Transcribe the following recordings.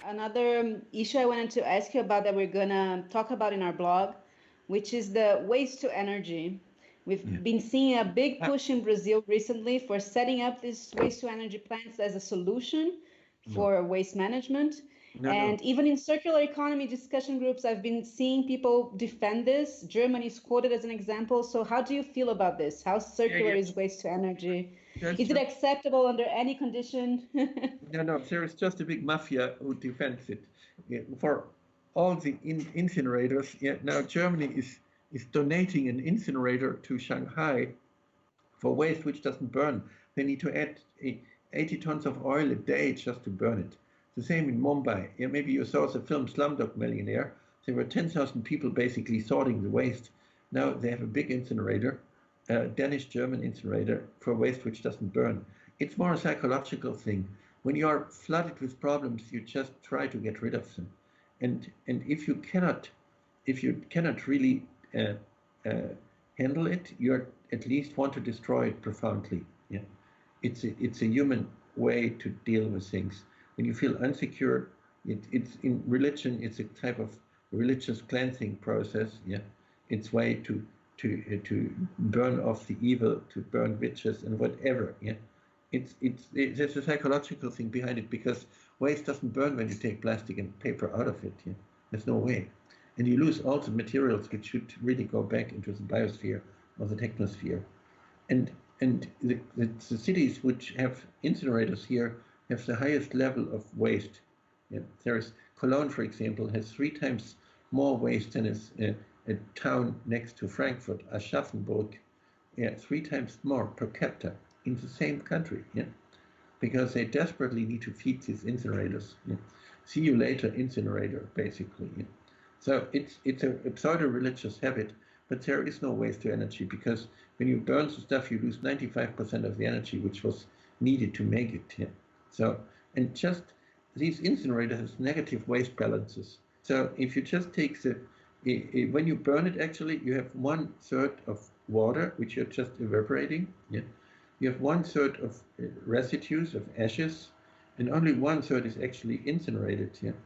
Another issue I wanted to ask you about that we're gonna talk about in our blog, which is the waste to energy. Yeah. We've been seeing a big Ah, push in Brazil recently for setting up these waste to energy plants as a solution no, for waste management. no, no. And even in circular economy discussion groups, I've been seeing people defend this. Germany is quoted as an example. So, how do you feel about this? How Yeah, circular yeah. is waste to energy? That's Is it just acceptable under any condition? no, no. There is just a big mafia who defends it. Yeah, for all the incinerators. Yeah, now Germany is donating an incinerator to Shanghai for waste which doesn't burn. They need to add 80 tons of oil a day just to burn it. The same in Mumbai. Yeah, maybe you saw the film Slumdog Millionaire. There were 10,000 people basically sorting the waste. Now they have a big incinerator, a Danish-German incinerator for waste which doesn't burn. It's more a psychological thing. When you are flooded with problems, you just try to get rid of them. And if you cannot really uh, handle it, you at least want to destroy it profoundly. Yeah, it's a human way to deal with things. When you feel insecure, it's in religion. It's a type of religious cleansing process. Yeah, it's way to burn off the evil, to burn witches and whatever. Yeah, there's a psychological thing behind it because waste doesn't burn when you take plastic and paper out of it. Yeah, there's no way, and you lose all the materials which should really go back into the biosphere or the technosphere. And the cities which have incinerators here have the highest level of waste. Yeah, there's Cologne, for example, has 3 times more waste than a town next to Frankfurt, Aschaffenburg. Yeah, 3 times more per capita in the same country. Yeah, because they desperately need to feed these incinerators. Yeah. See you later, incinerator, basically. Yeah. So it's a pseudo-religious habit, but there is no waste to energy because when you burn the stuff, you lose 95% of the energy which was needed to make it. Yeah. So and just these incinerators have negative waste balances. So if you just take when you burn it, actually you have 1/3 of water which you're just evaporating. Yeah. You have 1/3 of residues of ashes, and only 1/3 is actually incinerated. Yeah.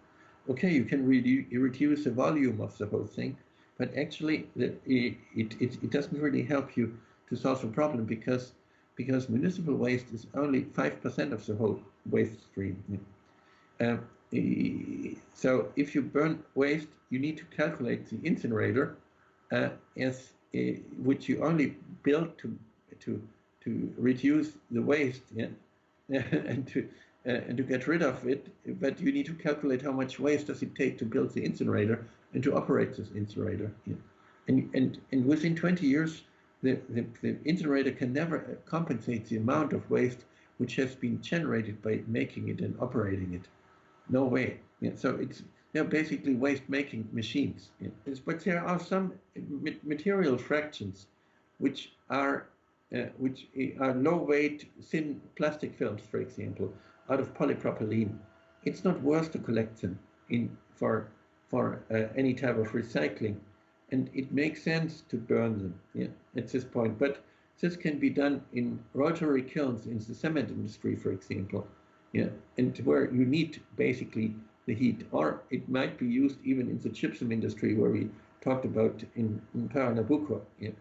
Okay, you can reduce the volume of the whole thing, but actually it doesn't really help you to solve the problem because municipal waste is only 5% of the whole waste stream. Um, so if you burn waste, you need to calculate the incinerator as which you only build to to reduce the waste, yeah, and to get rid of it. But you need to calculate how much waste does it take to build the incinerator and to operate this incinerator. Yeah. And within 20 years, the incinerator can never compensate the amount of waste which has been generated by making it and operating it. No way. Yeah, so they're basically waste-making machines. Yeah. But there are some material fractions which are low-weight, thin plastic films, for example, out of polypropylene. It's not worth to collect them in for any type of recycling, and it makes sense to burn them. Yeah, at this point, but this can be done in rotary kilns in the cement industry, for example. Yeah, and where you need basically the heat, or it might be used even in the gypsum industry, where we talked about in Pernambuco. Yeah,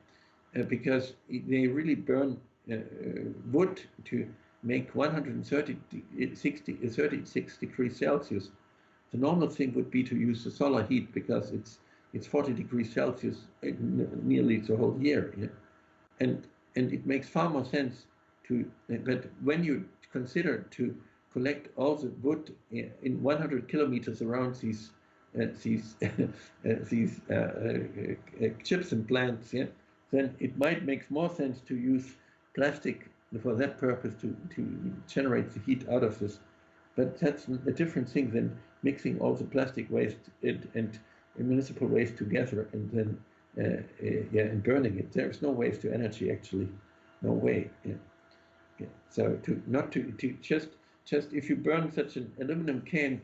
because they really burn wood to make 36 degrees Celsius. The normal thing would be to use the solar heat because it's 40 degrees Celsius nearly the whole year. Yeah? and and it makes far more sense but when you consider to collect all the wood in 100 kilometers around these gypsum plants, yeah, then it might make more sense to use plastic for that purpose to generate the heat out of this. But that's a different thing than mixing all the plastic waste and municipal waste together and then yeah, and burning it. There's no waste to energy actually, no way. Yeah. Yeah. So to not to just if you burn such an aluminum can,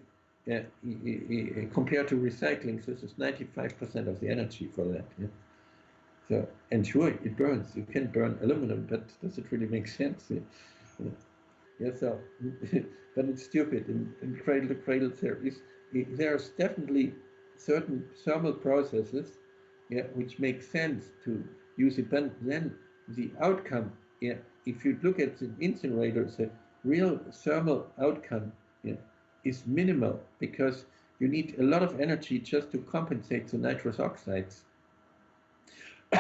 compared to recycling, this is 95% of the energy for that. Yeah. So and sure it burns. You can burn aluminum, but does it really make sense? Yeah. Yeah. Yeah, so, but it's stupid. In cradle to cradle there's definitely certain thermal processes, yeah, which make sense to use it. But then the outcome, yeah, if you look at the incinerator, the real thermal outcome, yeah, is minimal because you need a lot of energy just to compensate the nitrous oxides.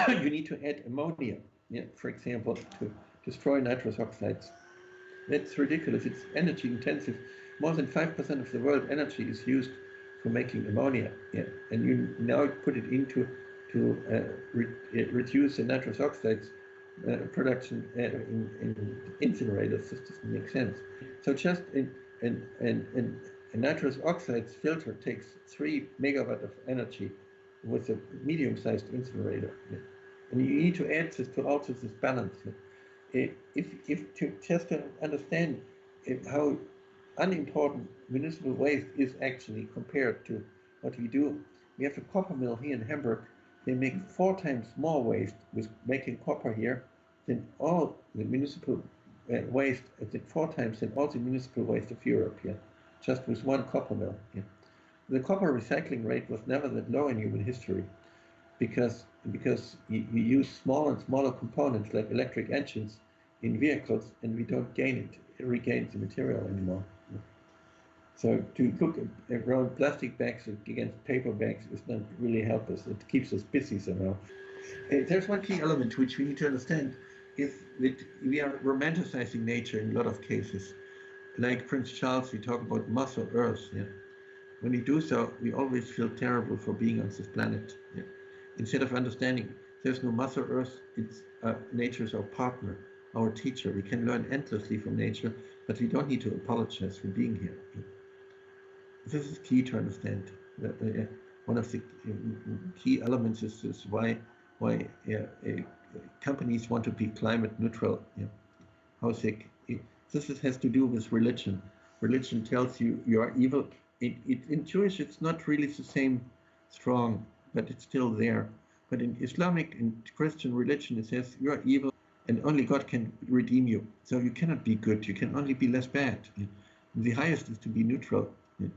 You need to add ammonia, yeah, for example, to destroy nitrous oxides. That's ridiculous. It's energy intensive. More than 5% of the world energy is used for making ammonia. Yeah. And you now put it into to reduce the nitrous oxides production in incinerators. This doesn't make sense. So just a nitrous oxides filter takes 3 megawatt of energy with a medium-sized incinerator. Yeah. And you need to add this to alter this balance. Yeah. If to just to understand how unimportant municipal waste is actually compared to what we do, we have a copper mill here in Hamburg. They make 4 times more waste with making copper here than all the municipal waste, 4 times than all the municipal waste of Europe here, just with one copper mill. Yeah. The copper recycling rate was never that low in human history because you use smaller and smaller components like electric engines in vehicles, and we don't regain the material anymore. So to look around plastic bags against paper bags is not really help us. It keeps us busy somehow. There's one key element which we need to understand: is that we are romanticizing nature in a lot of cases. Like Prince Charles, we talk about Mother Earth. Yeah? When we do so, we always feel terrible for being on this planet. Yeah? Instead of understanding there's no Mother Earth, it's nature is our partner, our teacher. We can learn endlessly from nature, but we don't need to apologize for being here. This is key to understand. One of the key elements is why companies want to be climate neutral. Yeah. How sick. Has to do with religion. Religion tells you you are evil. In Jewish, it's not really the same strong, but it's still there. But in Islamic and Christian religion, it says you are evil and only God can redeem you. So you cannot be good. You can only be less bad. Yeah. The highest is to be neutral. Yeah.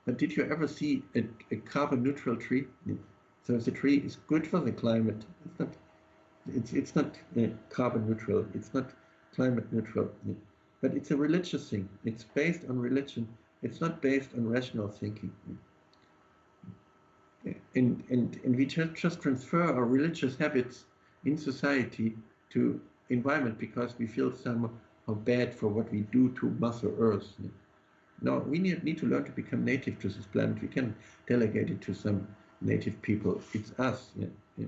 But did you ever see a carbon neutral tree? Yeah. So if the tree is good for the climate, it's not carbon neutral. It's not climate neutral. Yeah. But it's a religious thing. It's based on religion. It's not based on rational thinking. And we just transfer our religious habits in society to environment because we feel somehow bad for what we do to Mother Earth. No, we need to learn to become native to this planet. We can delegate it to some native people. It's us. Yeah, yeah.